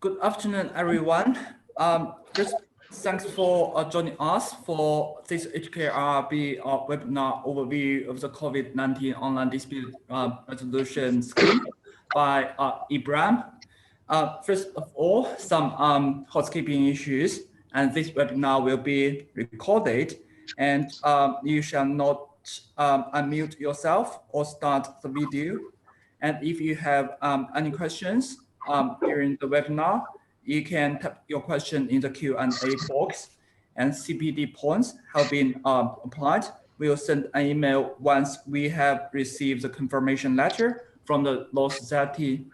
Good afternoon, everyone. First, thanks for joining us for this HKIArb webinar overview of the COVID-19 online dispute resolution scheme by eBRAM. First of all, some housekeeping issues, and this webinar will be recorded, and you shall not unmute yourself or start the video. And if you have any questions during the webinar, you can type your question in the Q&A box, and CPD points have been applied. We'll send an email once we have received the confirmation letter from the Law Society.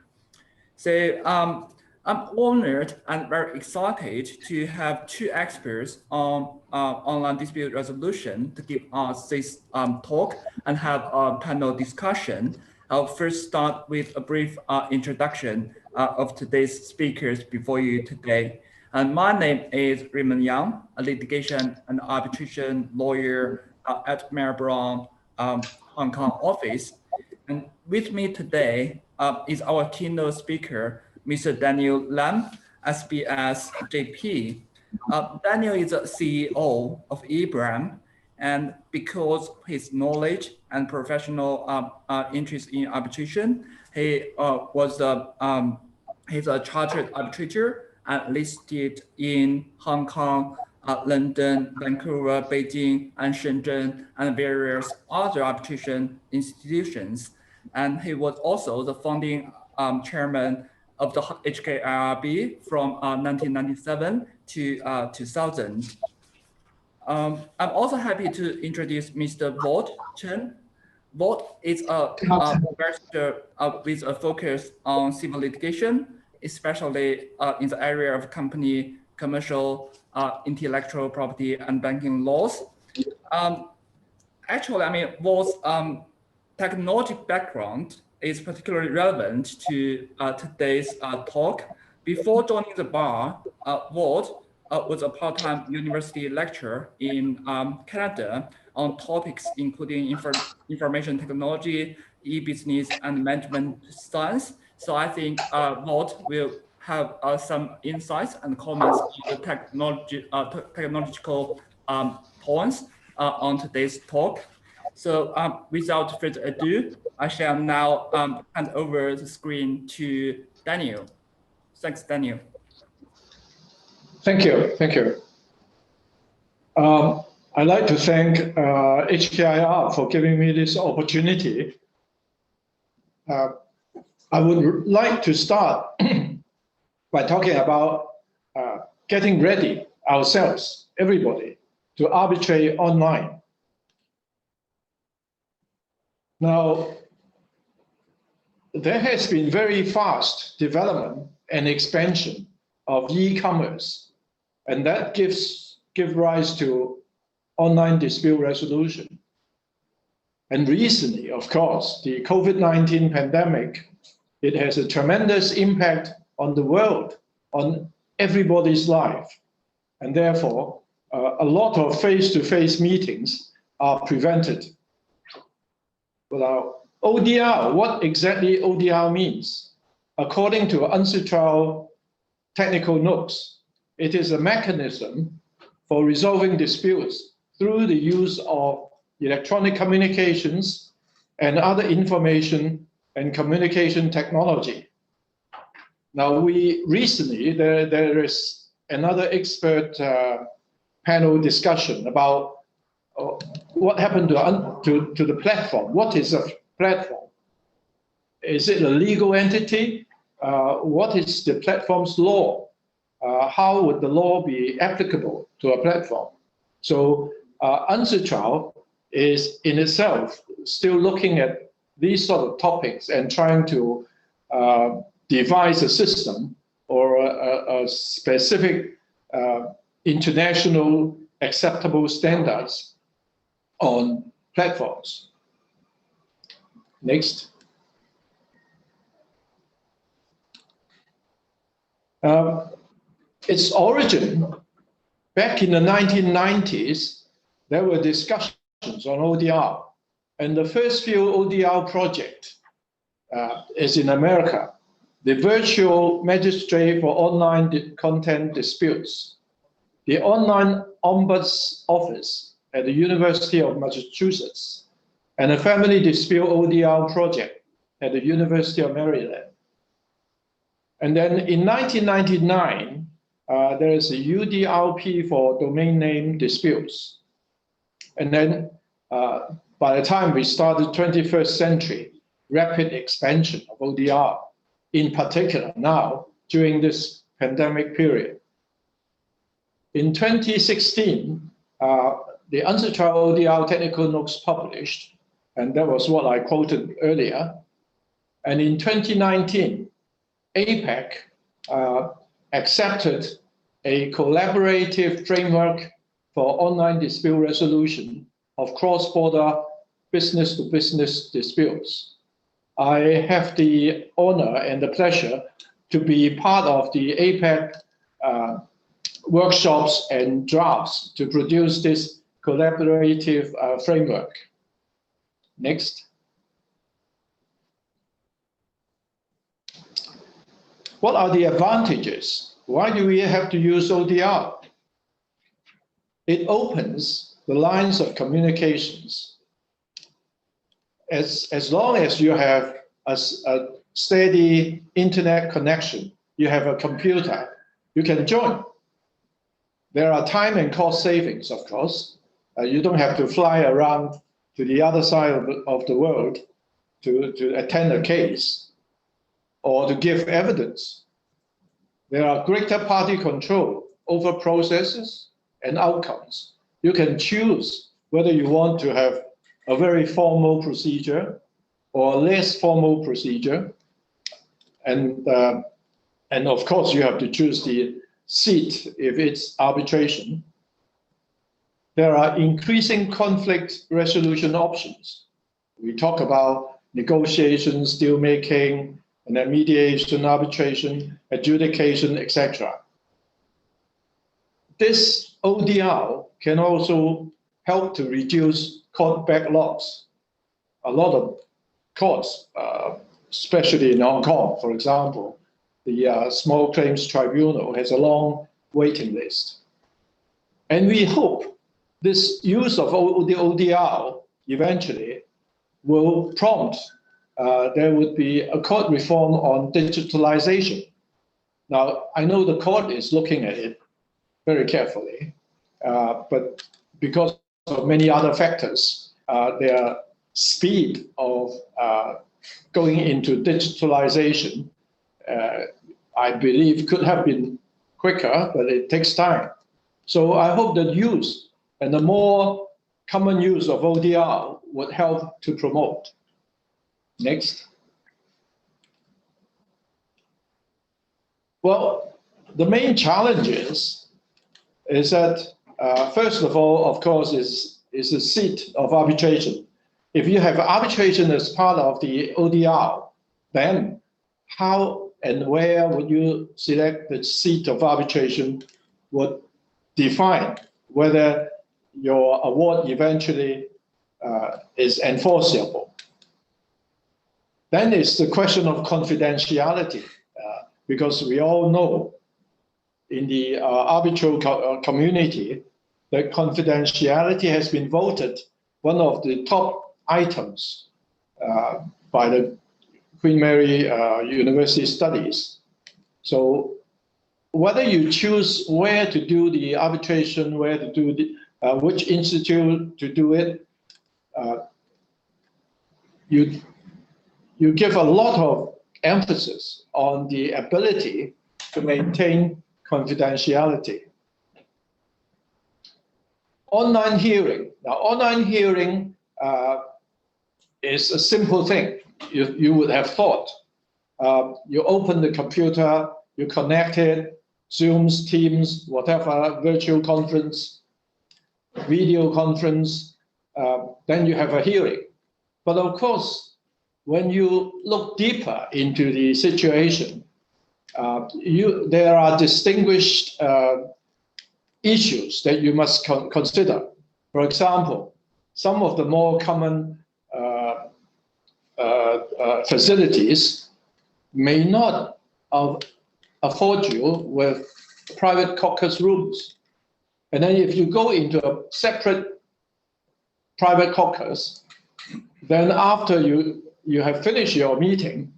So I'm honored and very excited to have two experts on online dispute resolution to give us this talk and have a panel discussion. I'll first start with a brief introduction of today's speakers before you today. And my name is Raymond Yang, a litigation and arbitration lawyer at Melbourne, Hong Kong office. And with me today is our keynote speaker, Mr. Daniel Lam, SBS JP. Daniel is a CEO of eBRAM, and because of his knowledge and professional interest in arbitration, he's a chartered arbitrator and listed in Hong Kong, London, Vancouver, Beijing, and Shenzhen, and various other arbitration institutions. And he was also the founding chairman of the HKIArb from 1997 to 2000. I'm also happy to introduce Mr. Vought Chen. Vought is a barrister with a focus on civil litigation, especially in the area of company, commercial, intellectual property, and banking laws. Actually, I mean, Vaught's technology background is particularly relevant to today's talk. Before joining the bar, Vought was a part-time university lecturer in Canada on topics including information technology, e-business, and management science. So I think Vought will have some insights and comments on the technological points on today's talk. So without further ado, I shall now hand over the screen to Daniel. Thanks, Daniel. Thank you. Thank you. I'd like to thank HKIArb for giving me this opportunity. I would like to start by talking about getting ready ourselves, everybody, to arbitrate online. Now, there has been very fast development and expansion of e-commerce, and that gives rise to online dispute resolution. And recently, of course, the COVID-19 pandemic, it has a tremendous impact on the world, on everybody's life. And therefore, a lot of face-to-face meetings are prevented. Well, ODR, what exactly ODR means? According to UNtitled technical notes, it is a mechanism for resolving disputes through the use of electronic communications and other information and communication technology. Now, recently, there is another expert panel discussion about what happened to the platform. What is a platform? Is it a legal entity? What is the platform's law? How would the law be applicable to a platform? So Untitled is in itself still looking at these sort of topics and trying to devise a system or a specific international acceptable standards on platforms. Next. Its origin, back in the 1990s, there were discussions on ODR. And the first few ODR project is in America. the virtual magistrate for online content disputes, the online ombuds office at the University of Massachusetts, and a family dispute ODR project at the University of Maryland. And then in 1999, there is a UDRP for domain name disputes. And then by the time we started 21st century, rapid expansion of ODR, in particular now during this pandemic period. In 2016, the Untitled ODR technical notes published, and that was what I quoted earlier. And in 2019, APEC accepted a collaborative framework for online dispute resolution of cross-border business-to-business disputes. I have the honor and the pleasure to be part of the APEC workshops and drafts to produce this collaborative framework. Next. What are the advantages? Why do we have to use ODR? It opens the lines of communications. As long as you have a steady internet connection, you have a computer, you can join. There are time and cost savings, of course. You don't have to fly around to the other side of the world to attend a case or to give evidence. There are greater party control over processes and outcomes. You can choose whether you want to have a very formal procedure or a less formal procedure. And of course, you have to choose the seat if it's arbitration. There are increasing conflict resolution options. We talk about negotiations, deal making, and then mediation, arbitration, adjudication, etc. This ODR can also help to reduce court backlogs. A lot of courts, especially in Hong Kong, for example, the Small Claims Tribunal has a long waiting list. And we hope this use of the ODR eventually will prompt there would be a court reform on digitalization. Now, I know the court is looking at it very carefully, but because of many other factors, their speed of going into digitalization, I believe, could have been quicker, but it takes time. So I hope the use and the more common use of ODR would help to promote. Next. Well, the main challenges is that, first of all, of course, is the seat of arbitration. If you have arbitration as part of the ODR, then how and where would you select the seat of arbitration would define whether your award eventually is enforceable. Then it's the question of confidentiality, because we all know in the arbitral community that confidentiality has been voted one of the top items by the Queen Mary University Studies. So whether you choose where to do the arbitration, where to do the, which institute to do it, you give a lot of emphasis on the ability to maintain confidentiality. Online hearing. Now, online hearing is a simple thing. You would have thought. You open the computer, you connect it, Zooms, Teams, whatever, virtual conference, video conference, then you have a hearing. But of course, when you look deeper into the situation, there are distinguished issues that you must consider. For example, some of the more common facilities may not afford you with private caucus rooms. And then if you go into a separate private caucus, then after you have finished your meeting,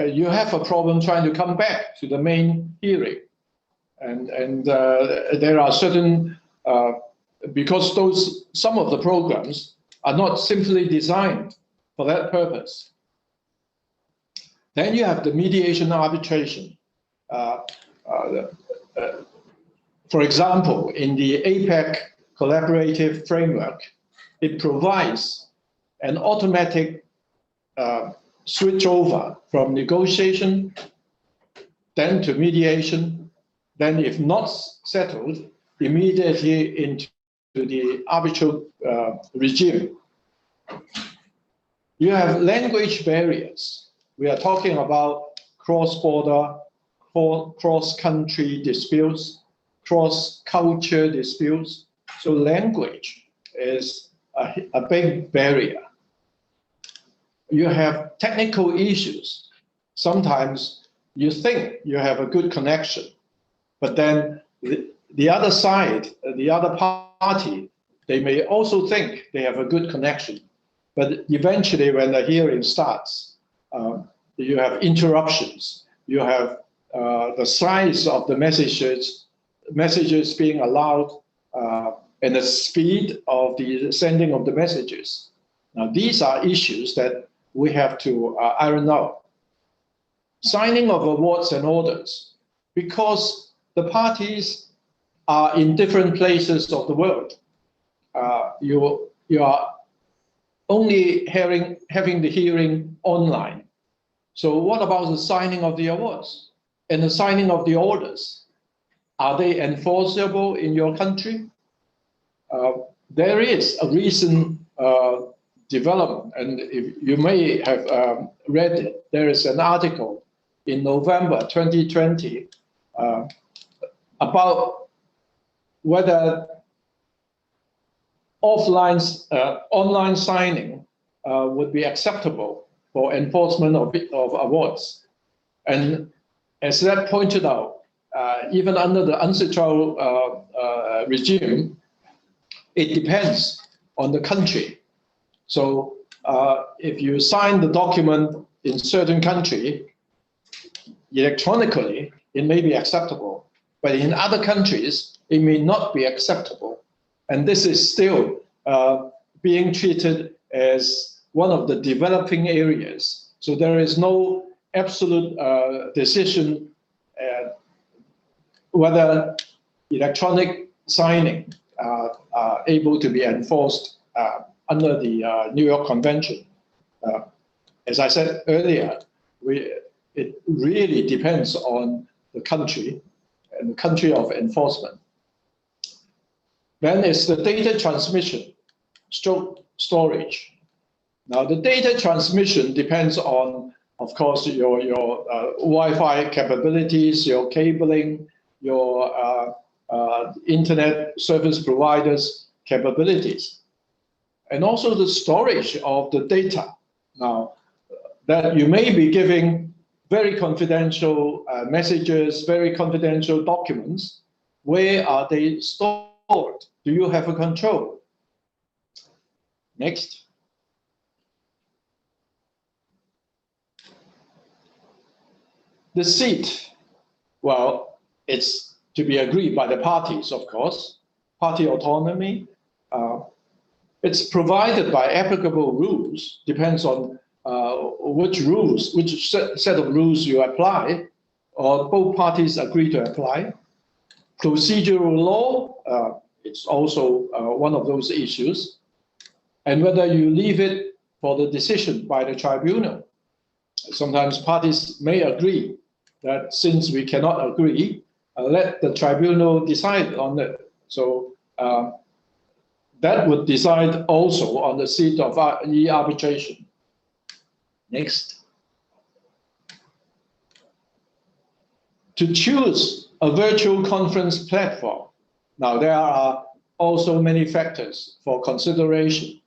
you have a problem trying to come back to the main hearing. And there are certain, because some of the programs are not simply designed for that purpose. Then you have the mediation arbitration. For example, in the APEC collaborative framework, it provides an automatic switch over from negotiation, then to mediation, then if not settled, immediately into the arbitral regime. You have language barriers. We are talking about cross-border, cross-country disputes, cross-culture disputes. So language is a big barrier. You have technical issues. Sometimes you think you have a good connection, but then the other side, the other party, they may also think they have a good connection. But eventually, when the hearing starts, you have interruptions. You have the size of the messages being allowed, and the speed of the sending of the messages. Now, these are issues that we have to iron out. Signing of awards and orders, because the parties are in different places of the world. You are only having the hearing online. So what about the signing of the awards and the signing of the orders? Are they enforceable in your country? There is a recent development, and if you may have read it. There is an article in November 2020 about whether online signing would be acceptable for enforcement of awards. And as that pointed out, even under the UNTITLed regime, it depends on the country. So if you sign the document in certain country, electronically, it may be acceptable. But in other countries, it may not be acceptable. And this is still being treated as one of the developing areas. So there is no absolute decision whether electronic signing are able to be enforced under the New York Convention. As I said earlier, it really depends on the country and the country of enforcement. Then it's the data transmission, storage. Now, the data transmission depends on, of course, your Wi-Fi capabilities, your cabling, your internet service providers' capabilities, and also the storage of the data. Now, that you may be giving very confidential messages, very confidential documents. Where are they stored? Do you have a control? Next. The seat, well, it's to be agreed by the parties, of course. Party autonomy. It's provided by applicable rules, depends on which set of rules you apply, or both parties agree to apply. Procedural law, it's also one of those issues. And whether you leave it for the decision by the tribunal. Sometimes parties may agree that since we cannot agree, let the tribunal decide on it. So that would decide also on the seat of eArbitration. Next. To choose a virtual conference platform. Now, there are also many factors for consideration.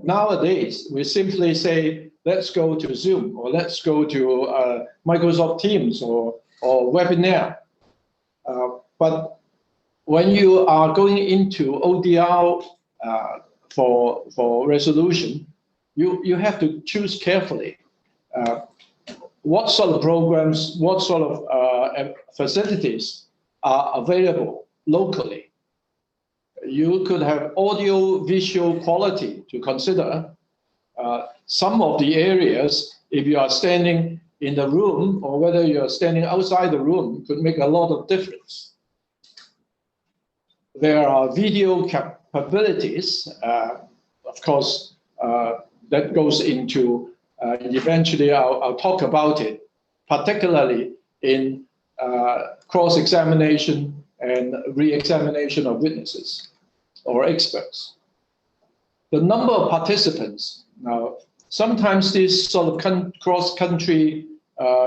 Nowadays, we simply say let's go to Zoom, or let's go to Microsoft Teams or webinar. But when you are going into ODR for resolution, you have to choose carefully what sort of programs, what sort of facilities are available locally. You could have audio visual quality to consider. Some of the areas, if you are standing in the room or whether you're standing outside the room, could make a lot of difference. There are video capabilities, of course, that goes into, eventually I'll talk about it, particularly in cross-examination and re-examination of witnesses or experts. The number of participants, now, sometimes these sort of cross-country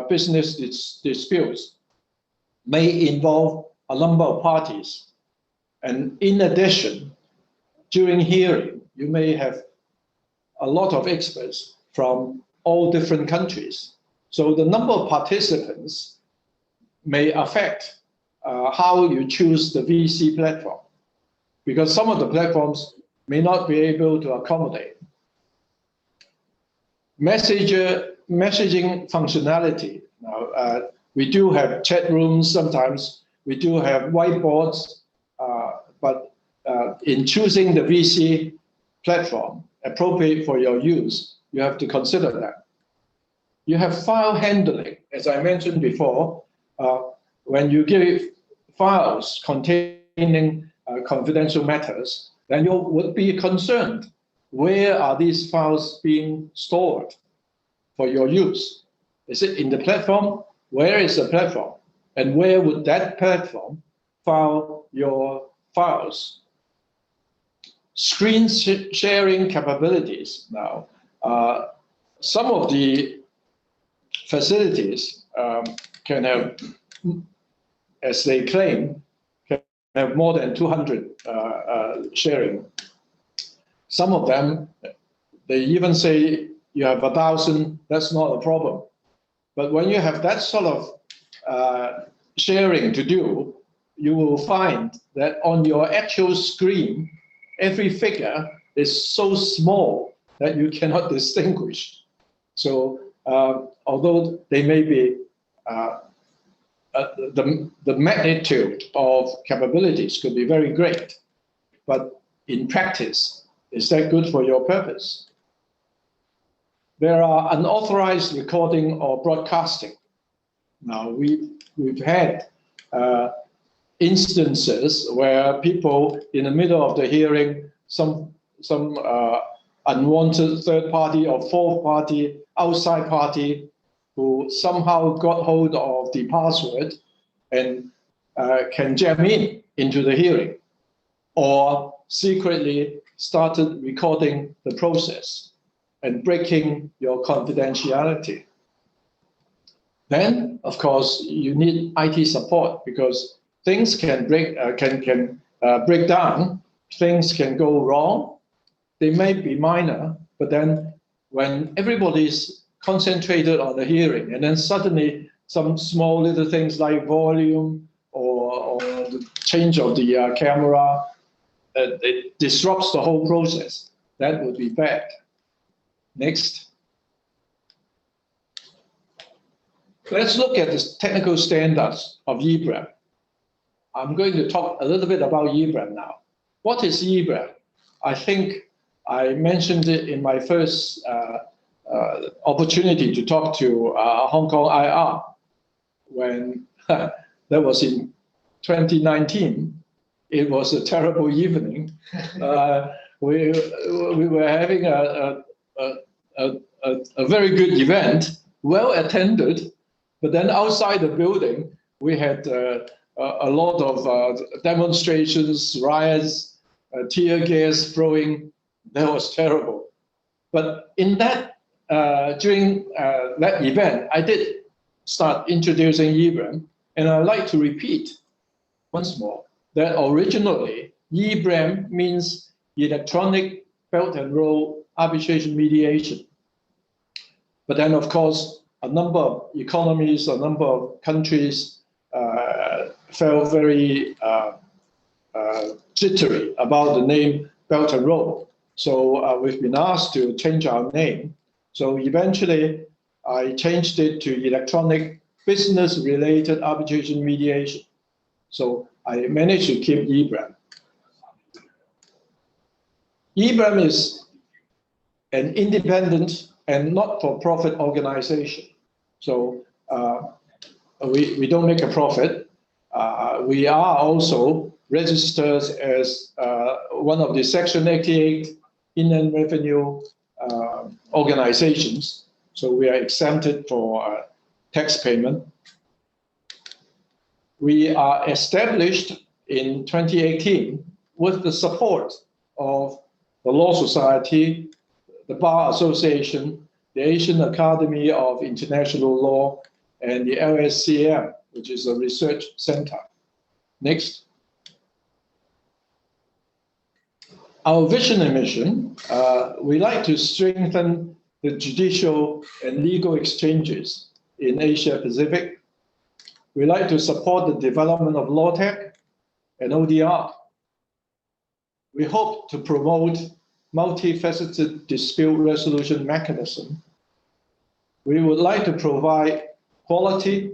business disputes may involve a number of parties. And in addition, during hearing, you may have a lot of experts from all different countries. So the number of participants may affect how you choose the VC platform, because some of the platforms may not be able to accommodate. Messaging functionality. Now, we do have chat rooms sometimes, we do have whiteboards, but in choosing the VC platform appropriate for your use, you have to consider that. You have file handling, as I mentioned before. When you give files containing confidential matters, then you would be concerned. Where are these files being stored for your use? Is it in the platform? Where is the platform? And where would that platform file your files? Screen sharing capabilities. Now, some of the facilities can have, as they claim, can have more than 200 sharing. Some of them, they even say you have 1,000, that's not a problem. But when you have that sort of sharing to do, you will find that on your actual screen, every figure is so small that you cannot distinguish. So although they may be, the magnitude of capabilities could be very great, but in practice, is that good for your purpose? There are unauthorized recording or broadcasting. Now, we've had instances where people in the middle of the hearing, some unwanted third party or fourth party, outside party, who somehow got hold of the password and can jam into the hearing, or secretly started recording the process and breaking your confidentiality. Then, of course, you need IT support, because things can break down, things can go wrong. They may be minor, but then when everybody's concentrated on the hearing, and then suddenly some small little things like volume or the change of the camera, it disrupts the whole process. That would be bad. Next. Let's look at the technical standards of eBRAM. I'm going to talk a little bit about eBRAM now. What is eBRAM? I think I mentioned it in my first opportunity to talk to Hong Kong IR when that was in 2019. It was a terrible evening. We were having a very good event, well attended, but then outside the building, we had a lot of demonstrations, riots, tear gas throwing. That was terrible. But in that, during that event, I did start introducing eBRAM, and I'd like to repeat once more that originally eBRAM means electronic belt and roll arbitration mediation. But then, of course, a number of economies, a number of countries felt very jittery about the name Belt and Road. So we've been asked to change our name. So eventually, I changed it to Electronic Business-Related Arbitration Mediation. So I managed to keep eBRAM. eBRAM is an independent and not-for-profit organization. So we don't make a profit. We are also registered as one of the Section 88 Inland Revenue organizations. So we are exempted for tax payment. We are established in 2018 with the support of the Law Society, the Bar Association, the Asian Academy of International Law, and the LSCM, which is a research center. Next. Our vision and mission, we like to strengthen the judicial and legal exchanges in Asia Pacific. We like to support the development of law tech and ODR. We hope to promote multifaceted dispute resolution mechanism. We would like to provide quality,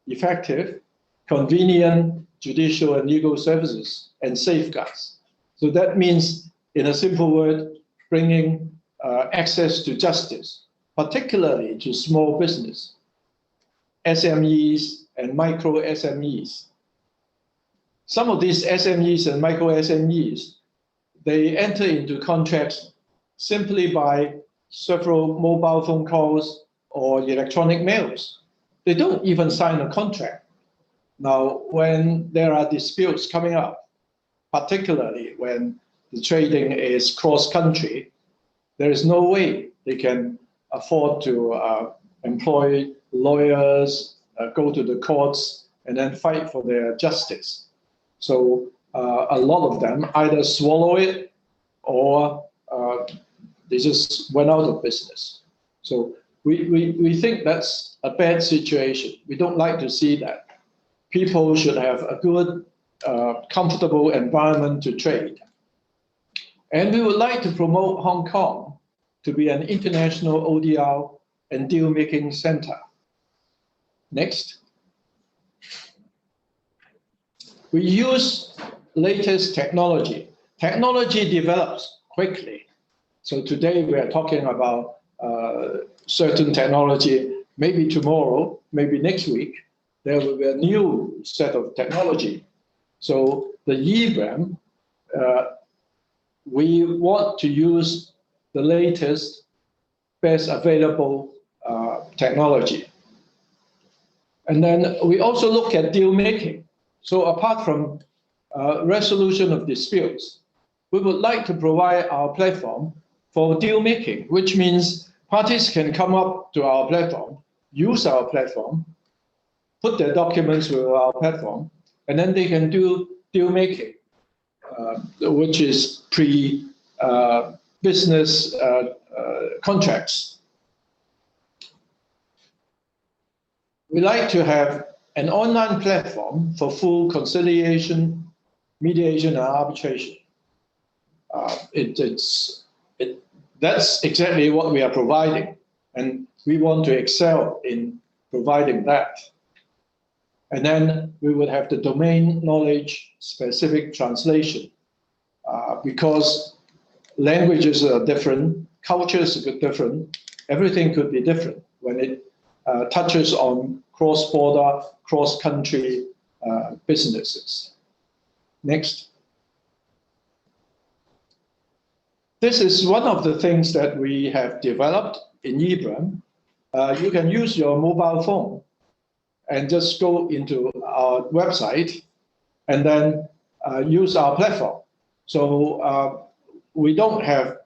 effective, convenient judicial and legal services and safeguards. So that means, in a simple word, bringing access to justice, particularly to small business, SMEs, and micro SMEs. Some of these SMEs and micro SMEs, they enter into contracts simply by several mobile phone calls or electronic mails. They don't even sign a contract. Now, when there are disputes coming up, particularly when the trading is cross-country, there is no way they can afford to employ lawyers, go to the courts, and then fight for their justice. So a lot of them either swallow it or they just went out of business. So we think that's a bad situation. We don't like to see that. People should have a good, comfortable environment to trade. And we would like to promote Hong Kong to be an international ODR and deal-making center. Next. We use latest technology. Technology develops quickly. So today we are talking about certain technology. Maybe tomorrow, maybe next week, there will be a new set of technology. So the eBRAM, we want to use the latest, best available technology. And then we also look at deal making. So apart from resolution of disputes, we would like to provide our platform for deal making, which means parties can come up to our platform, use our platform, put their documents with our platform, and then they can do deal making, which is pre-business contracts. We like to have an online platform for full conciliation, mediation, and arbitration. That's exactly what we are providing, and we want to excel in providing that. And then we would have the domain knowledge specific translation, because languages are different, cultures are different, everything could be different when it touches on cross-border, cross-country businesses. Next. This is one of the things that we have developed in eBRAM. You can use your mobile phone and just go into our website and then use our platform. So we don't have,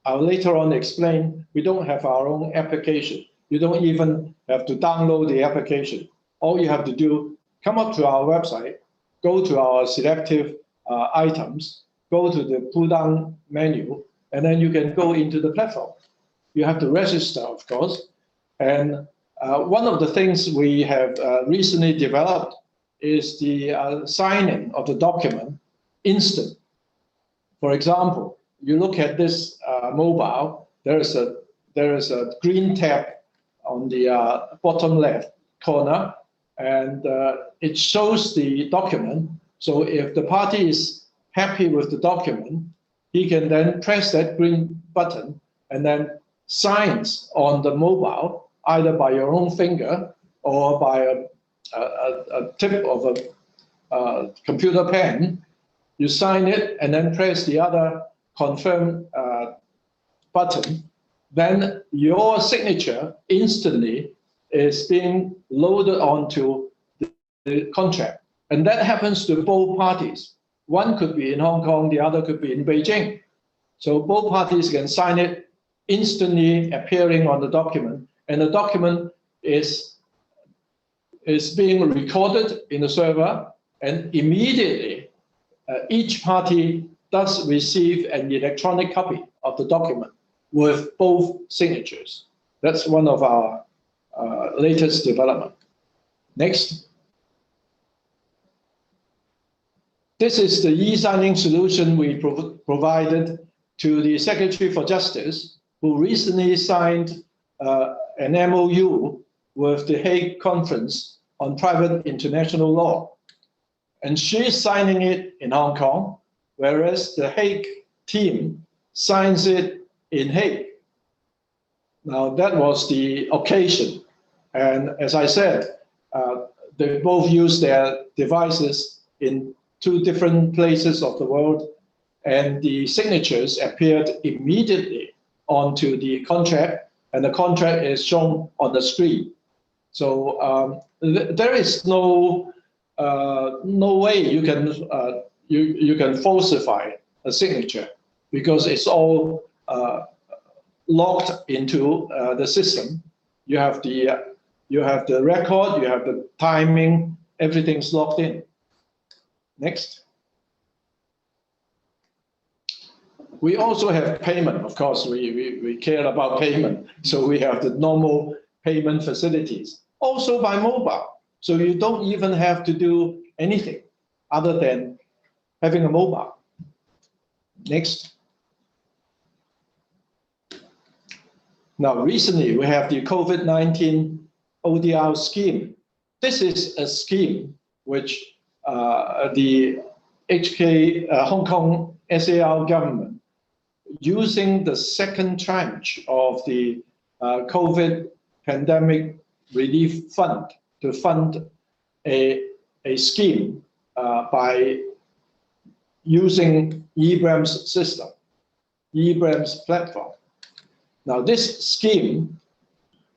I'll later on explain, we don't have our own application. You don't even have to download the application. All you have to do, come up to our website, go to our selective items, go to the pull-down menu, and then you can go into the platform. You have to register, of course, And one of the things we have recently developed is the signing of the document instant. For example, you look at this mobile, there is a green tab on the bottom left corner, and it shows the document. So if the party is happy with the document, he can then press that green button and then signs on the mobile, either by your own finger or by a tip of a computer pen. You sign it and then press the other confirm button. Then your signature instantly is being loaded onto the contract. And that happens to both parties. One could be in Hong Kong, the other could be in Beijing. So both parties can sign it instantly appearing on the document. And the document is being recorded in the server, and immediately each party does receive an electronic copy of the document with both signatures. That's one of our latest development. Next. This is the e-signing solution we provided to the Secretary for Justice, who recently signed an MOU with the Hague Conference on Private International Law. And she's signing it in Hong Kong, whereas the Hague team signs it in Hague. Now, that was the occasion. And as I said, they both use their devices in 2 different places of the world, and the signatures appeared immediately onto the contract, and the contract is shown on the screen. So there is no way you can you can falsify a signature, because it's all logged into the system. You have the record, you have the timing, everything's logged in. Next. We also have payment. Of course, we care about payment. So we have the normal payment facilities, also by mobile. So you don't even have to do anything other than having a mobile. Next. Now, recently, we have the COVID-19 ODR scheme. This is a scheme which the Hong Kong SAR government, using the second tranche of the COVID pandemic relief fund to fund a scheme by using eBRAM's system, eBRAM's platform. Now, this scheme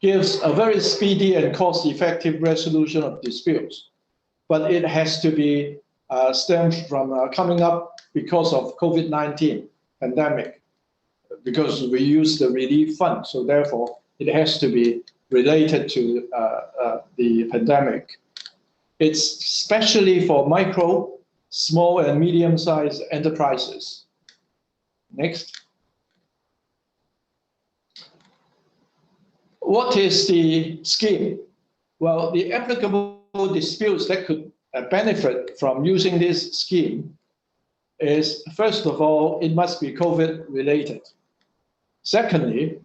gives a very speedy and cost-effective resolution of disputes, but it has to be stemmed from coming up because of COVID-19 pandemic, because we use the relief fund. So therefore, it has to be related to the pandemic. It's especially for micro, small, and medium-sized enterprises. Next. What is the scheme? Well, the applicable disputes that could benefit from using this scheme is, first of all, it must be COVID related. Secondly,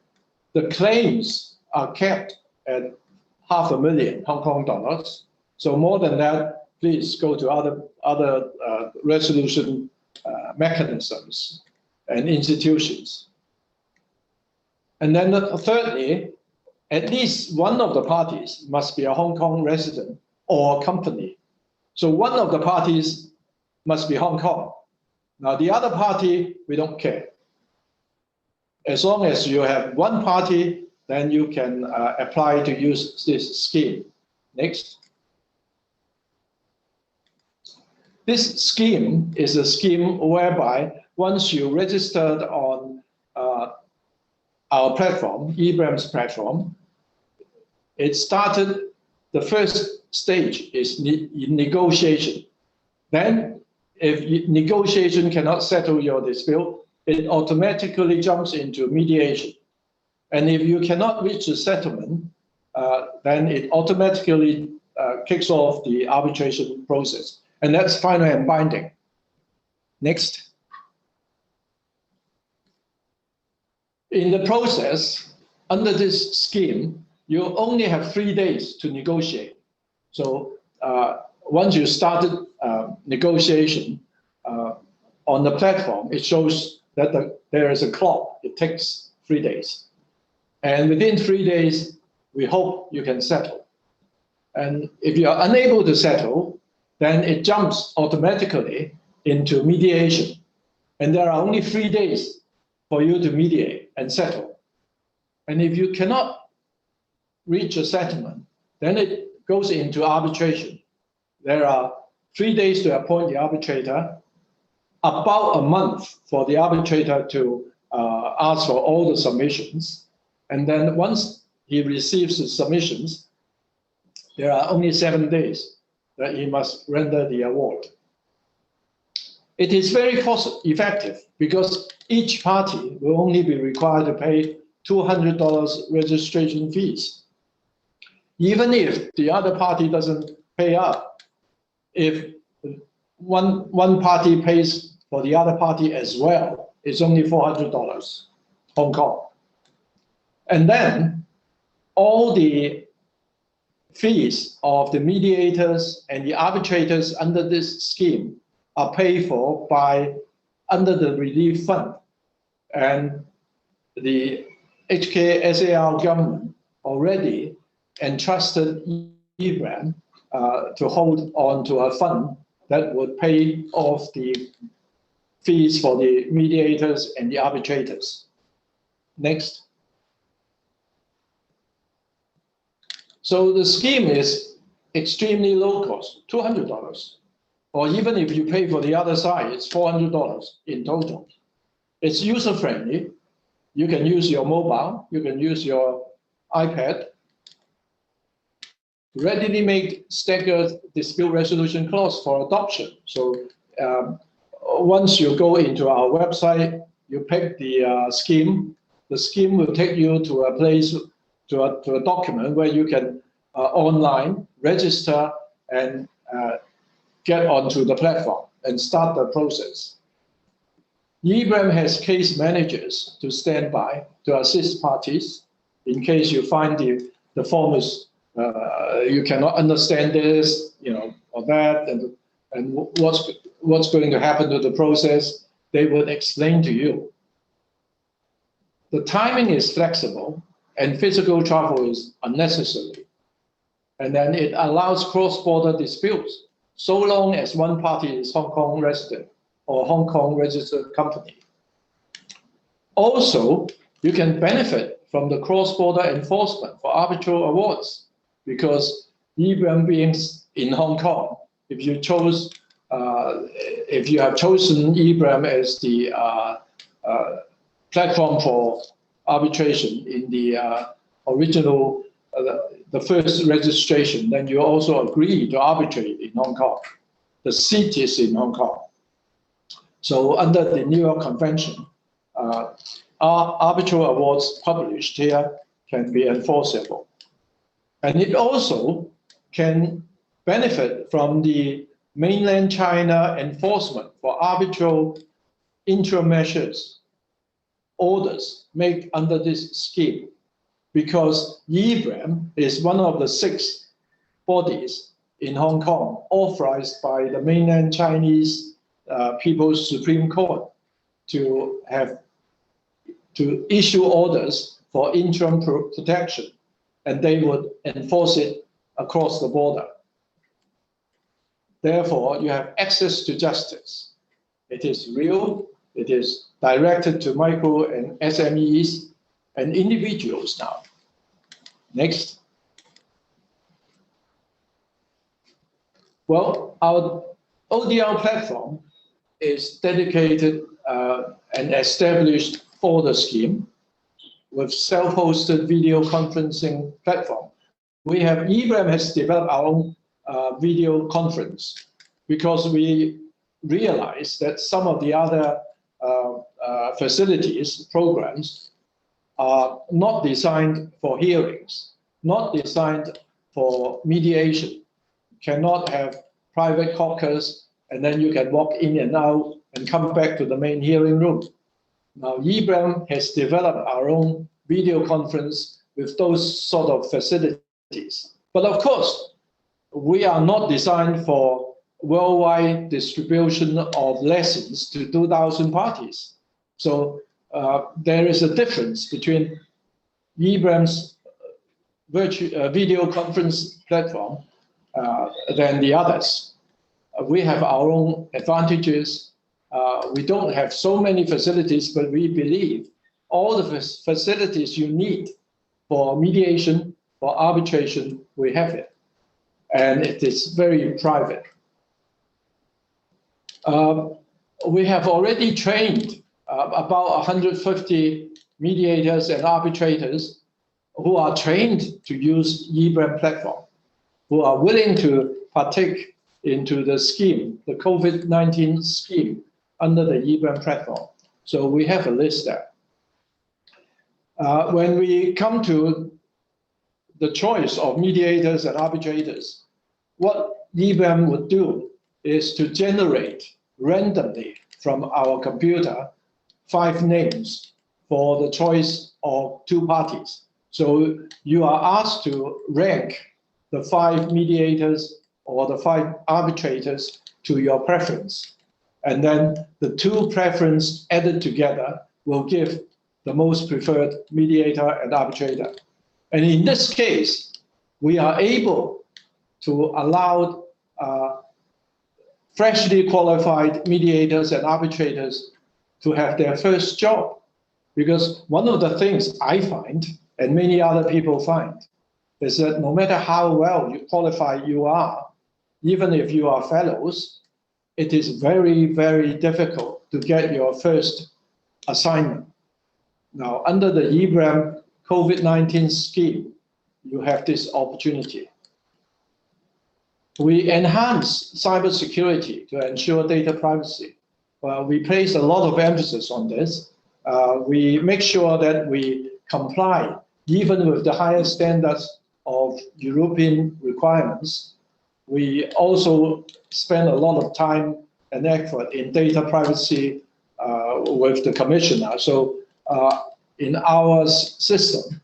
the claims are kept at $500,000 Hong Kong dollars. So more than that, please go to other resolution mechanisms and institutions. And then thirdly, at least one of the parties must be a Hong Kong resident or company. So one of the parties must be Hong Kong. Now the other party, we don't care. As long as you have one party, then you can apply to use this scheme. Next. This scheme is a scheme whereby once you registered on our platform, eBRAM's platform, it started, the first stage is negotiation. Then if negotiation cannot settle your dispute, it automatically jumps into mediation. And if you cannot reach a settlement, then it automatically kicks off the arbitration process. And that's final and binding. Next. In the process, under this scheme, you only have 3 days to negotiate. So once you started negotiation on the platform, it shows that there is a clock. It takes 3 days. And within 3 days, we hope you can settle. And if you are unable to settle, then it jumps automatically into mediation. And there are only 3 days for you to mediate and settle. And if you cannot reach a settlement, then it goes into arbitration. There are 3 days to appoint the arbitrator, about a month for the arbitrator to ask for all the submissions. And then once he receives the submissions, there are only 7 days that he must render the award. It is very cost effective because each party will only be required to pay $200 registration fees. Even if the other party doesn't pay up, if one party pays for the other party as well, it's only $400 Hong Kong. And then all the fees of the mediators and the arbitrators under this scheme are paid for under the relief fund. And the HKIArb government already entrusted eBRAM to hold on to a fund that would pay off the fees for the mediators and the arbitrators. Next. So the scheme is extremely low cost, $200. Or even if you pay for the other side, it's $400 in total. It's user-friendly. You can use your mobile, you can use your iPad. Readily make staggered dispute resolution clause for adoption. So once you go into our website, you pick the scheme. The scheme will take you to a place, to a document where you can online register and get onto the platform and start the process. eBRAM has case managers to stand by to assist parties in case you find the form is you cannot understand this, or that, and what's going to happen to the process. They will explain to you. The timing is flexible, and physical travel is unnecessary. And then it allows cross-border disputes, so long as one party is Hong Kong resident or Hong Kong registered company. Also, you can benefit from the cross-border enforcement for arbitral awards because eBRAM being in Hong Kong, if you have chosen eBRAM as the platform for arbitration in the original, the first registration, then you also agree to arbitrate in Hong Kong. The seat is in Hong Kong. So under the New York Convention, arbitral awards published here can be enforceable. And it also can benefit from the mainland China enforcement for arbitral interim measures orders made under this scheme, because eBRAM is one of the 6 bodies in Hong Kong authorized by the mainland Chinese People's Supreme Court to issue orders for interim protection, and they would enforce it across the border. Therefore, you have access to justice. It is real, it is directed to micro and SMEs and individuals now. Next. Well, our ODR platform is dedicated and established for the scheme with self-hosted video conferencing platform. eBRAM has developed our own video conference because we realized that some of the other facilities, programs, are not designed for hearings. not designed for mediation. You cannot have private caucus, and then you can walk in and out and come back to the main hearing room. Now, eBRAM has developed our own video conference with those sort of facilities. But of course, we are not designed for worldwide distribution of lessons to 2,000 parties. So there is a difference between eBRAM's video conference platform than the others. We have our own advantages. We don't have so many facilities, but we believe all the facilities you need for mediation, for arbitration, we have it. And it is very private. We have already trained about 150 mediators and arbitrators who are trained to use eBRAM platform, who are willing to partake into the scheme, the COVID-19 scheme under the eBRAM platform. So we have a list there. When we come to the choice of mediators and arbitrators, what eBRAM would do is to generate randomly from our computer 5 names for the choice of 2 parties. So you are asked to rank the 5 mediators or the 5 arbitrators to your preference. And then the 2 preferences added together will give the most preferred mediator and arbitrator. And in this case, we are able to allow freshly qualified mediators and arbitrators to have their first job. Because one of the things I find, and many other people find, is that no matter how well qualified you are, even if you are fellows, it is very, very difficult to get your first assignment. Now, under the eBRAM COVID-19 scheme, you have this opportunity. We enhance cybersecurity to ensure data privacy. We place a lot of emphasis on this. We make sure that we comply even with the highest standards of European requirements. We also spend a lot of time and effort in data privacy with the commissioner. So in our system,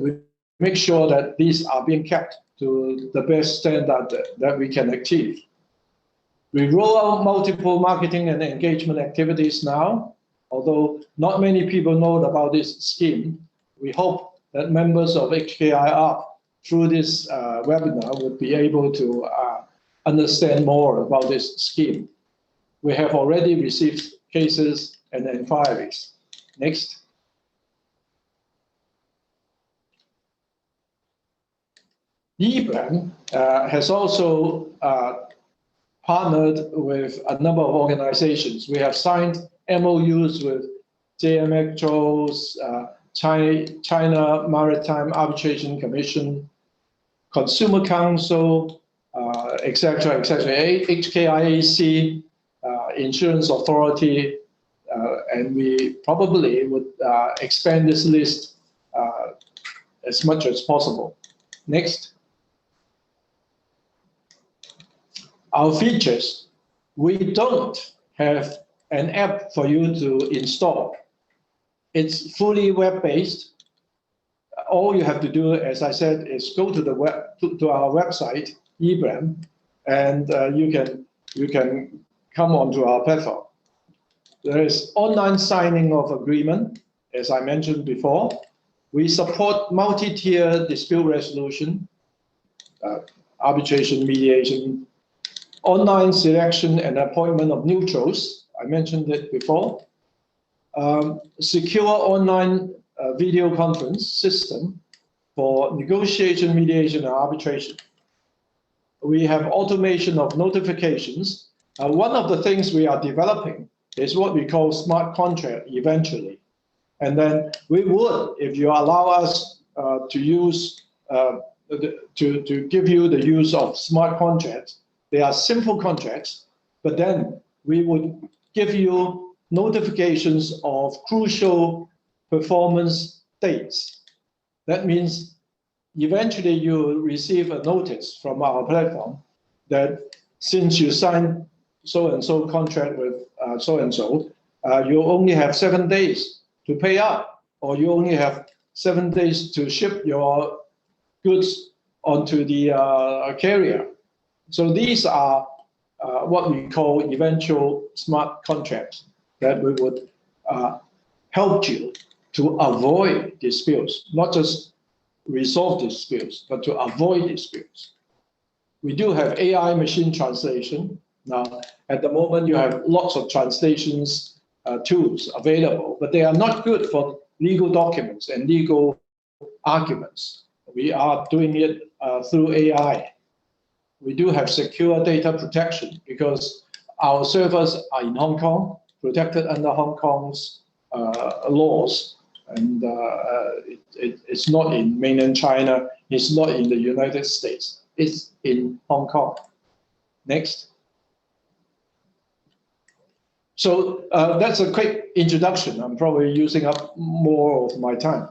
we make sure that these are being kept to the best standard that we can achieve. We roll out multiple marketing and engagement activities now, although not many people know about this scheme. We hope that members of HKIArb through this webinar would be able to understand more about this scheme. We have already received cases and inquiries. Next. eBRAM has also partnered with a number of organizations. We have signed MOUs with JMXO's China Maritime Arbitration Commission, Consumer Council, etc., HKIAC, Insurance Authority, and we probably would expand this list as much as possible. Next. Our features. We don't have an app for you to install. It's fully web-based. All you have to do, as I said, is go to the to our website, eBRAM, and you can come onto our platform. There is online signing of agreement, as I mentioned before. We support multi-tier dispute resolution, arbitration, mediation, online selection and appointment of neutrals. I mentioned it before. Secure online video conference system for negotiation, mediation, and arbitration. We have automation of notifications. One of the things we are developing is what we call smart contract eventually. And then we would, if you allow us to use, to give you the use of smart contracts, they are simple contracts, but then we would give you notifications of crucial performance dates. That means eventually you will receive a notice from our platform that since you signed so-and-so contract with so-and-so, you only have 7 days to pay up, or you only have 7 days to ship your goods onto the carrier. So these are what we call eventual smart contracts that we would help you to avoid disputes, not just resolve disputes, but to avoid disputes. We do have AI machine translation. Now, at the moment, you have lots of translations tools available, but they are not good for legal documents and legal arguments. We are doing it through AI. We do have secure data protection because our servers are in Hong Kong, protected under Hong Kong's laws. And it's not in mainland China, it's not in the United States, it's in Hong Kong. Next. So that's a quick introduction. I'm probably using up more of my time.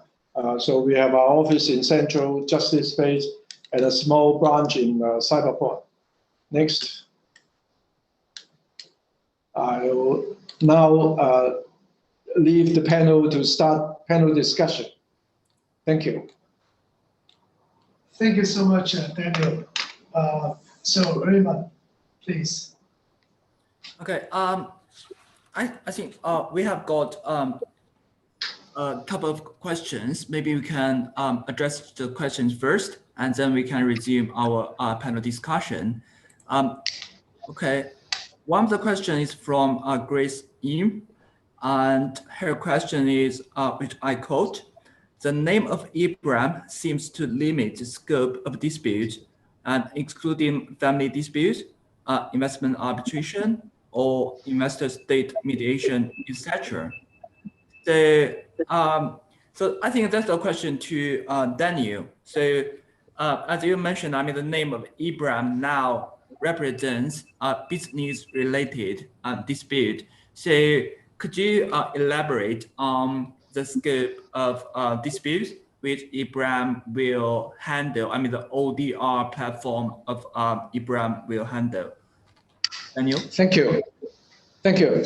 So we have our office in Central Justice Space and a small branch in Cyberport. Next. I will now leave the panel to start panel discussion. Thank you. Thank you so much, Daniel. So Raymond, please. Okay. I think we have got a couple of questions. Maybe we can address the questions first, and then we can resume our panel discussion. Okay. One of the questions is from Grace Im, and her question is, which I quote, "The name of eBRAM seems to limit the scope of dispute and excluding family disputes, investment arbitration, or investor-state mediation, etc." So I think that's a question to Daniel. So as you mentioned, I mean, the name of eBRAM now represents a business-related dispute. So could you elaborate on the scope of disputes which eBRAM will handle? I mean, the ODR platform of eBRAM will handle. Daniel? Thank you. Thank you.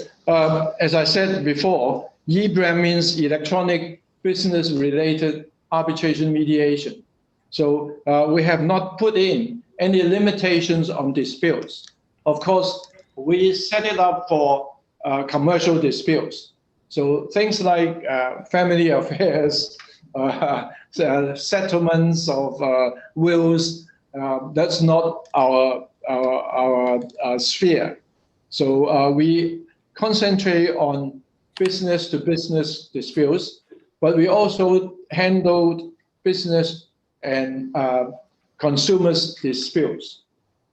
As I said before, eBRAM means electronic business-related arbitration mediation. So we have not put in any limitations on disputes. Of course, we set it up for commercial disputes. So things like family affairs, settlements of wills, that's not our sphere. So we concentrate on business-to-business disputes, but we also handled business and consumers disputes.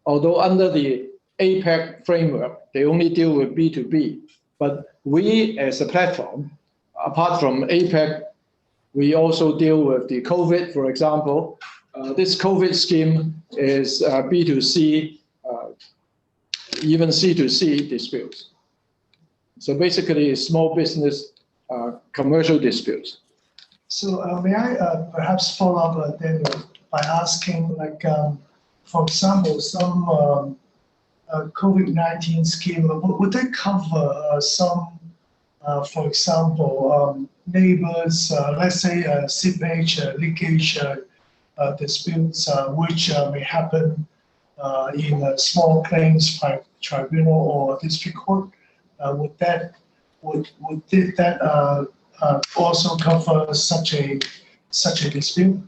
Although under the APEC framework, they only deal with B2B. But we, as a platform, apart from APEC, we also deal with the COVID, for example. This COVID scheme is B2C, even C2C disputes. So basically, it's small business commercial disputes. So may I perhaps follow up, Daniel, by asking, like, for example, some COVID-19 scheme, would that cover some, for example, neighbors, let's say seepage, leakage disputes, which may happen in a small claims tribunal or district court? Would that also cover such a dispute?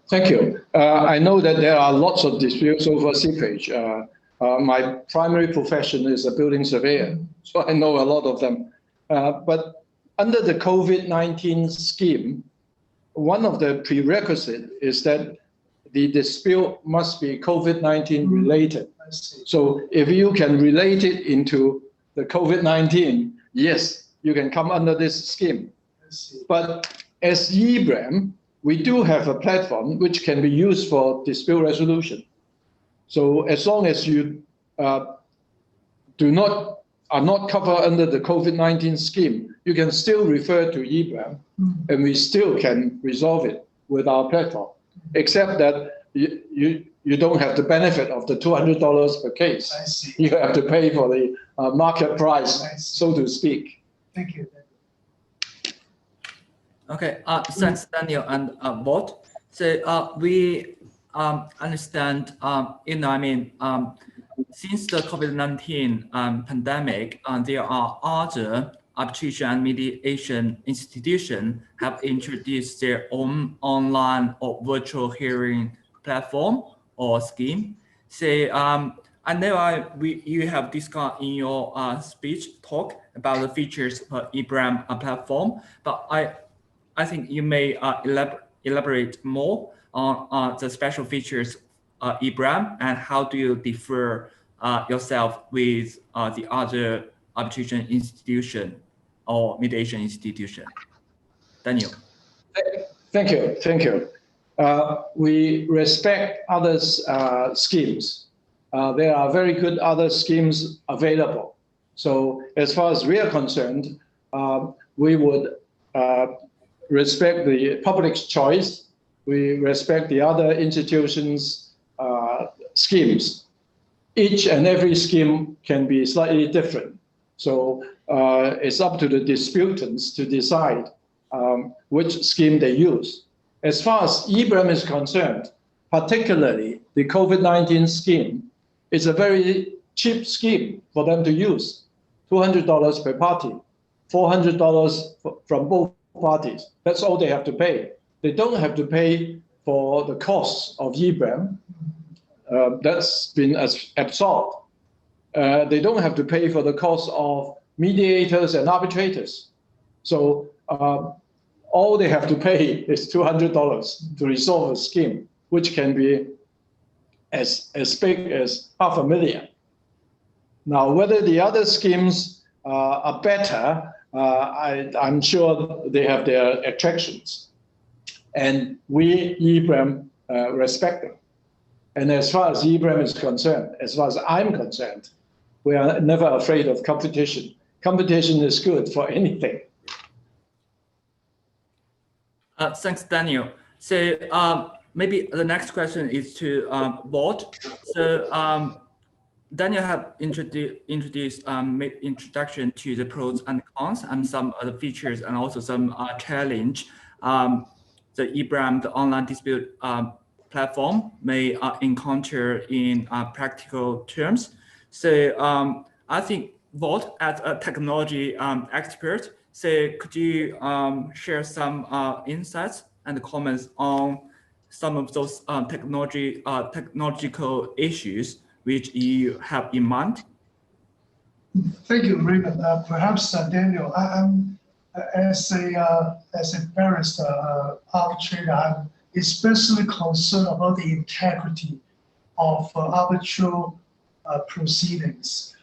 Thank you. I know that there are lots of disputes over seepage. My primary profession is a building surveyor, so I know a lot of them. But under the COVID-19 scheme, one of the prerequisites is that the dispute must be COVID-19 related. So if you can relate it into the COVID-19, yes, you can come under this scheme. But as eBRAM, we do have a platform which can be used for dispute resolution. So as long as you are not covered under the COVID-19 scheme, you can still refer to eBRAM, and we still can resolve it with our platform. except that you don't have the benefit of the $200 per case. I see. You have to pay for the market price, so to speak. Thank you. Okay, thanks, Daniel and Walt. So we understand, since the COVID-19 pandemic, there are other arbitration and mediation institutions have introduced their own online or virtual hearing platform or scheme. So I know you have discussed in your speech talk about the features of eBRAM platform, but I think you may elaborate more on the special features of eBRAM and how do you differ yourself with the other arbitration institution or mediation institution. Daniel. Thank you. We respect others' schemes. There are very good other schemes available. So as far as we are concerned, we would respect the public's choice. We respect the other institutions' schemes. Each and every scheme can be slightly different. So it's up to the disputants to decide which scheme they use. As far as eBRAM is concerned, particularly the COVID-19 scheme, it's a very cheap scheme for them to use. $200 per party, $400 from both parties. That's all they have to pay. They don't have to pay for the costs of eBRAM. That's been absorbed. They don't have to pay for the cost of mediators and arbitrators. So all they have to pay is $200 to resolve a scheme, which can be as big as $500,000. Now, whether the other schemes are better, I'm sure they have their attractions. And we, eBRAM, respect them. And as far as eBRAM is concerned, as far as I'm concerned, we are never afraid of competition. Competition is good for anything. Thanks, Daniel. So maybe the next question is to Walt. So Daniel have introduced introduction to the pros and cons and some other features and also some challenge the eBRAM, the online dispute platform may encounter in practical terms. So I think Walt, as a technology expert, so could you share some insights and comments on some of those technological issues which you have in mind? Thank you, Raymond. Perhaps Daniel, I'm as a barrister, arbitrator, I'm especially concerned about the integrity of arbitral proceedings.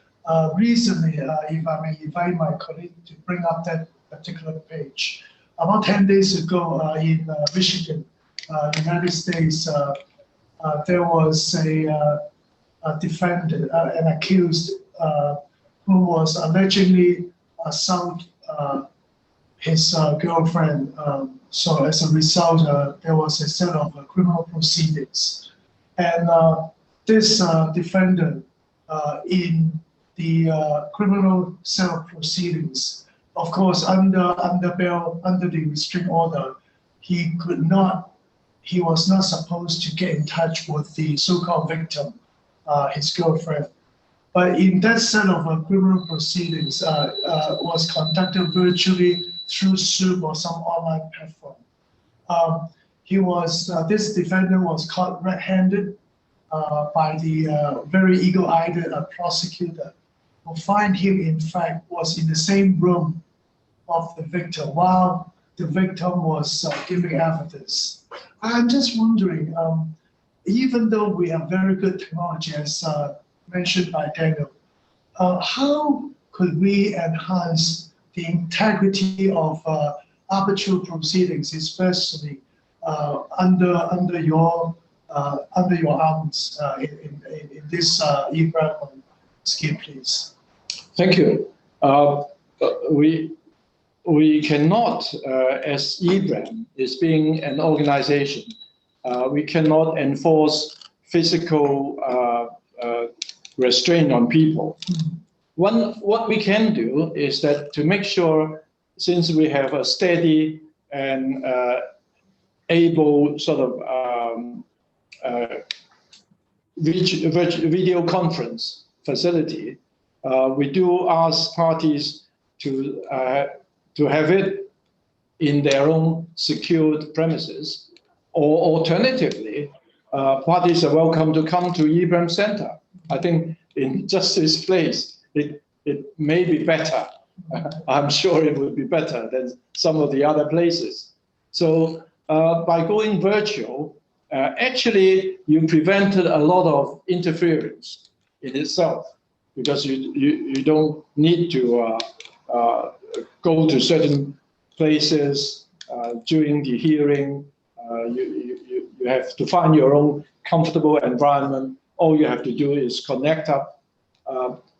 Recently, if I may invite my colleague to bring up that particular page, about 10 days ago in Michigan, United States, there was a defendant, an accused, who was allegedly assaulted his girlfriend. So as a result, there was a set of criminal proceedings. And this defendant in the criminal set of proceedings, of course, under bail, under the restraining order, he was not supposed to get in touch with the so-called victim, his girlfriend. But in that set of criminal proceedings was conducted virtually through Zoom or some online platform. This defendant was caught red-handed by the very eagle-eyed prosecutor, who find him, in fact, was in the same room of the victim while the victim was giving evidence. I'm just wondering, even though we have very good technology, as mentioned by Daniel, how could we enhance the integrity of arbitral proceedings, especially under your arms in this eBRAM scheme, please? Thank you. We cannot, as eBRAM is being an organization, we cannot enforce physical restraint on people. What we can do is that to make sure, since we have a steady and able sort of video conference facility, we do ask parties to have it in their own secured premises, or alternatively, parties are welcome to come to eBRAM Center. I think in just this place, it may be better. I'm sure it would be better than some of the other places. So by going virtual, actually you prevented a lot of interference in itself, because you don't need to go to certain places during the hearing. You have to find your own comfortable environment. All you have to do is connect up.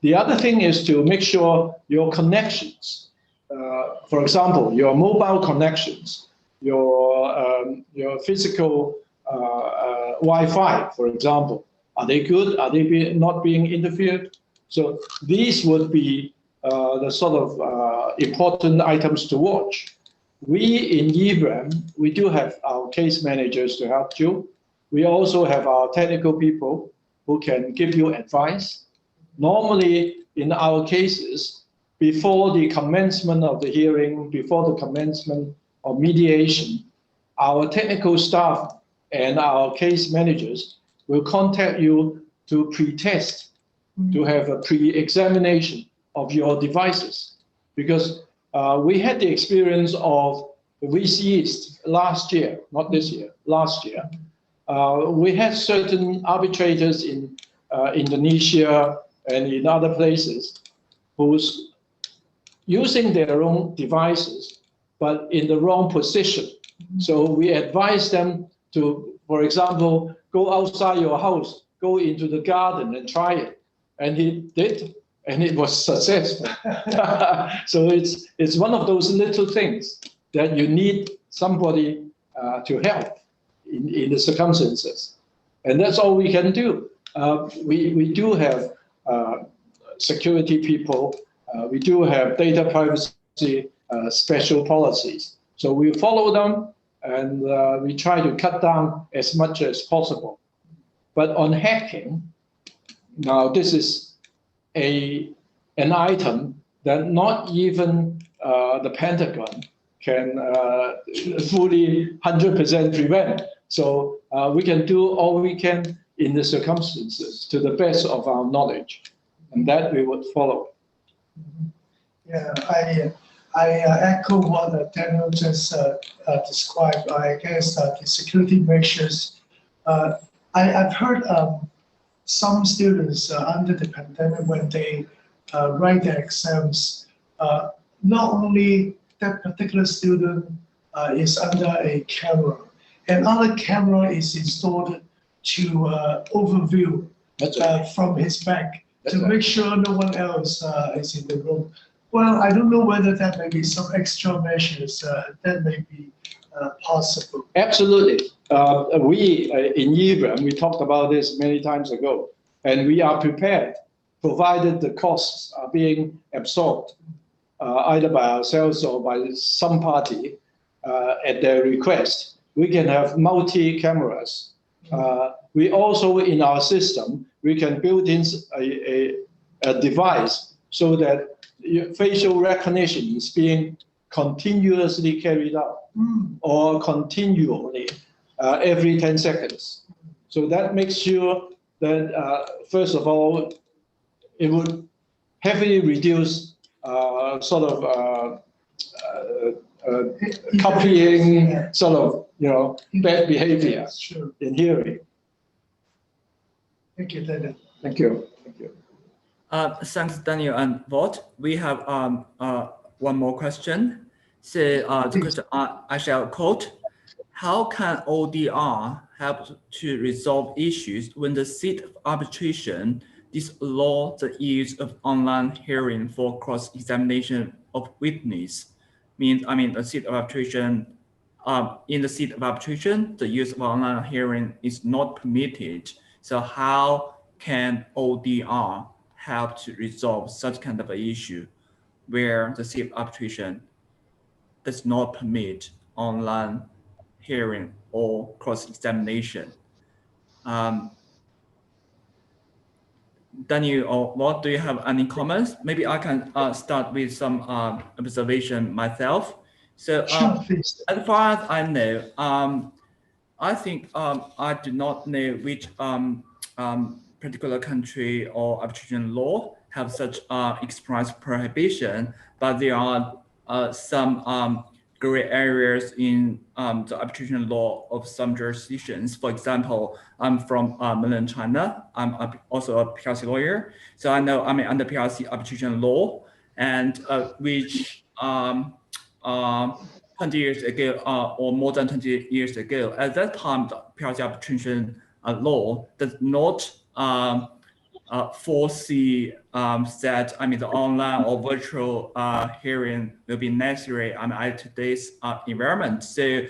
The other thing is to make sure your connections, for example, your mobile connections, your physical Wi-Fi, for example, are they good? Are they not being interfered? So these would be the sort of important items to watch. We in eBRAM, we do have our case managers to help you. We also have our technical people who can give you advice. Normally, in our cases, before the commencement of the hearing, before the commencement of mediation, our technical staff and our case managers will contact you to pre-test, to have a pre-examination of your devices. Because we had the experience of VC East last year, not this year, last year. We had certain arbitrators in Indonesia and in other places who's using their own devices, but in the wrong position. So we advise them to, for example, go outside your house, go into the garden and try it. And he did, and it was successful. So it's one of those little things that you need somebody to help in the circumstances. And that's all we can do. We do have security people. We do have data privacy special policies. So we follow them, and we try to cut down as much as possible. But on hacking, now this is an item that not even the Pentagon can fully 100% prevent. So we can do all we can in the circumstances to the best of our knowledge, and that we would follow. Yeah, I echo what Daniel just described. I guess the security measures. I've heard some students under the pandemic, when they write their exams, not only that particular student is under a camera, another camera is installed to overview from his back to make sure no one else is in the room. Well, I don't know whether that may be some extra measures that may be possible. Absolutely. We in eBRAM, we talked about this many times ago, and we are prepared, provided the costs are being absorbed either by ourselves or by some party at their request. We can have multi-cameras. We also, in our system, we can build in a device so that facial recognition is being continuously carried out or continually every 10 seconds. So that makes sure that, first of all, it would heavily reduce sort of copying, sort of, bad behavior in hearing. Thank you, Daniel. Thank you. Thank you. Thanks, Daniel and Vought. We have one more question. So the question I shall quote: how can ODR help to resolve issues when the seat of arbitration disallows the use of online hearing for cross-examination of witness? I mean, the seat of arbitration in the seat of arbitration, the use of online hearing is not permitted. So how can ODR help to resolve such kind of an issue where the seat of arbitration does not permit online hearing or cross-examination? Daniel or Rod, do you have any comments? Maybe I can start with some observation myself. So as far as I know, I think I do not know which particular country or arbitration law have such express prohibition, but there are some gray areas in the arbitration law of some jurisdictions. For example, I'm from mainland China. I'm also a PRC lawyer. So I know, under PRC arbitration law, and which 20 years ago or more than 20 years ago, at that time, the PRC arbitration law does not foresee that the online or virtual hearing will be necessary at today's environment. So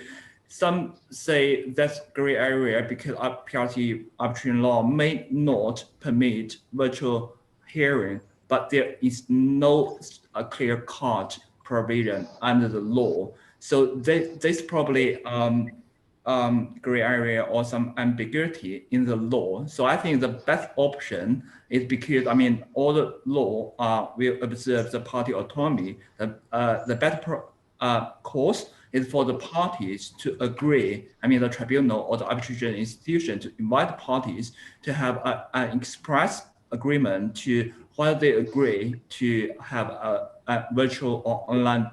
some say that's gray area because PRC arbitration law may not permit virtual hearing, but there is no clear-cut provision under the law. So there's probably gray area or some ambiguity in the law. So I think the best option is because all the law will observe the party autonomy. The better course is for the parties to agree. The tribunal or the arbitration institution to invite parties to have an express agreement to whether they agree to have a virtual or online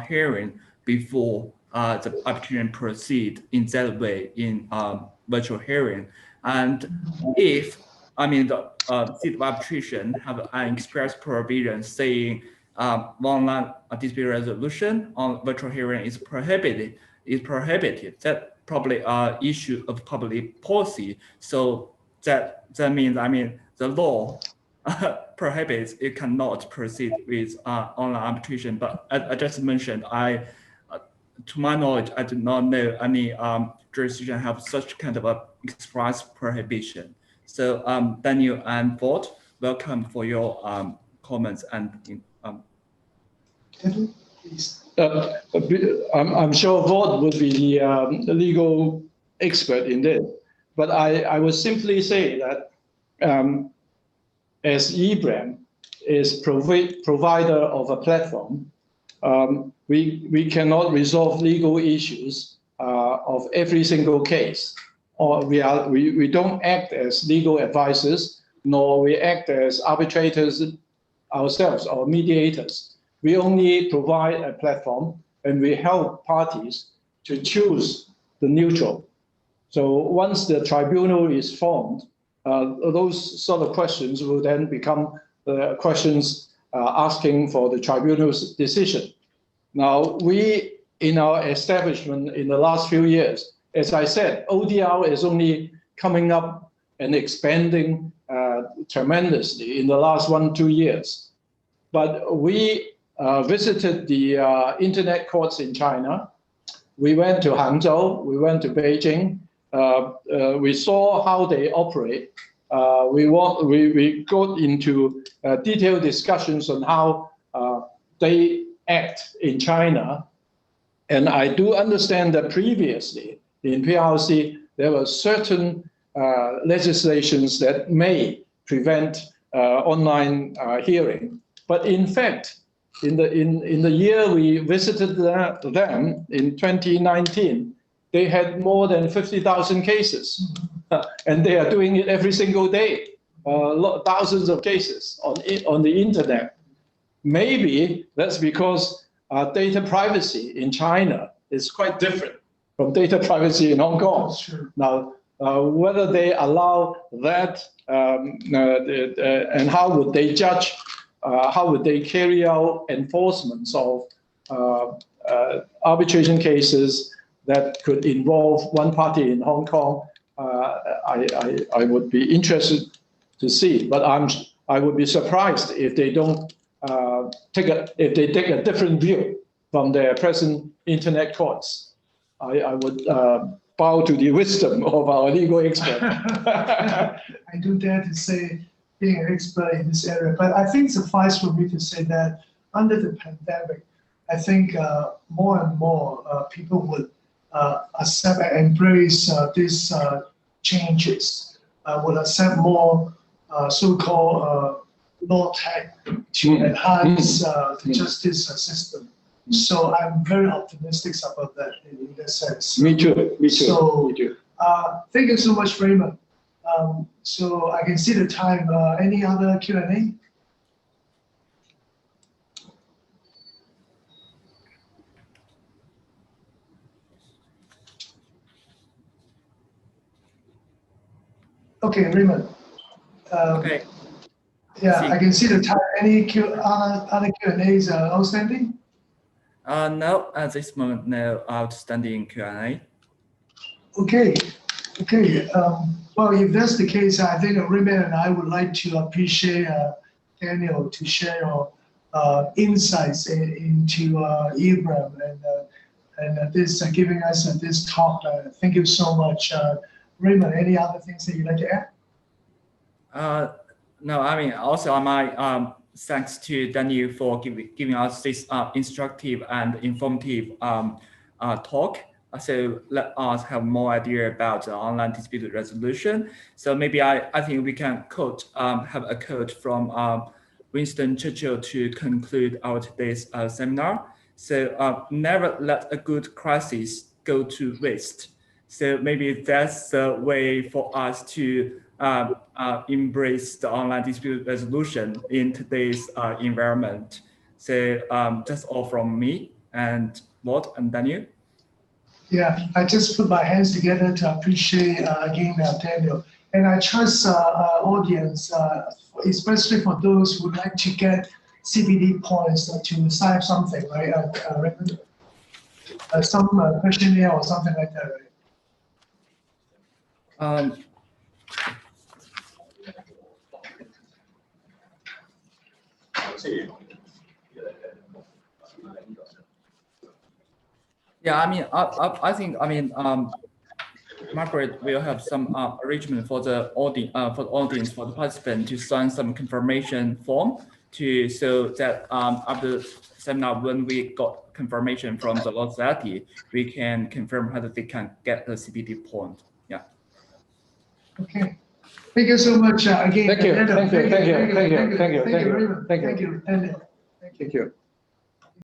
hearing before the arbitration proceed in that way in virtual hearing. And if the seat of arbitration have an express provision saying online dispute resolution on virtual hearing is prohibited, that probably issue of public policy. So that means the law prohibits it cannot proceed with online arbitration. But as I just mentioned, to my knowledge, I do not know any jurisdiction have such kind of a express prohibition. So Daniel and Vought, welcome for your comments and please. I'm sure Vought would be the legal expert in this, but I would simply say that as eBRAM is provider of a platform, we cannot resolve legal issues of every single case, or we don't act as legal advisors, nor we act as arbitrators ourselves or mediators. We only provide a platform and we help parties to choose the neutral. So once the tribunal is formed, those sort of questions will then become the questions asking for the tribunal's decision. Now, we, in our establishment in the last few years, as I said, ODR is only coming up and expanding tremendously in the last 1-2 years. But we visited the internet courts in China. We went to Hangzhou, we went to Beijing. We saw how they operate. We got into detailed discussions on how they act in China. And I do understand that previously in PRC, there were certain legislations that may prevent online hearing. But in fact, in the year we visited them in 2019, they had more than 50,000 cases, and they are doing it every single day, thousands of cases on the internet. Maybe that's because data privacy in China is quite different from data privacy in Hong Kong. Sure. Now, whether they allow that and how would they judge, how would they carry out enforcements of arbitration cases that could involve one party in Hong Kong, I would be interested to see. But I would be surprised if they don't take a different view. from their present internet courts. I would bow to the wisdom of our legal expert. I do dare to say being an expert in this area, but I think suffice for me to say that under the pandemic, I think more and more people would accept and embrace these changes, would accept more so-called law tech to enhance the justice system. So I'm very optimistic about that in that sense. Me too. Me too. So, me too. Thank you so much, Raymond. So I can see the time. Any other Q&A? Okay, Raymond. Okay. Yeah, I can see the time. Any other Q&As outstanding? No, at this moment, no outstanding Q&A. Okay. Well, if that's the case, I think Raymond and I would like to appreciate Daniel to share your insights into eBRAM and this giving us this talk. Thank you so much, Raymond. Any other things that you'd like to add? No, I mean, also my thanks to Daniel for giving us this instructive and informative talk. So let us have more idea about online dispute resolution. So maybe I think we can have a quote from Winston Churchill to conclude our today's seminar. So never let a good crisis go to waste. So maybe that's the way for us to embrace the online dispute resolution in today's environment. So that's all from me and Lord and Daniel. Yeah, I just put my hands together to appreciate again Daniel. And I trust audience, especially for those who would like to get CPD points to sign something, right? Raymond? Some questionnaire or something like that, right? Yeah, I mean, I think Margaret will have some arrangement for the audience, for the participant to sign some confirmation form so that after the seminar, when we got confirmation from the law society, we can confirm whether they can get the CPD point. Yeah. Okay. Thank you so much again. Thank you. Thank you. Thank you, Raymond. Thank you, Daniel. Thank you.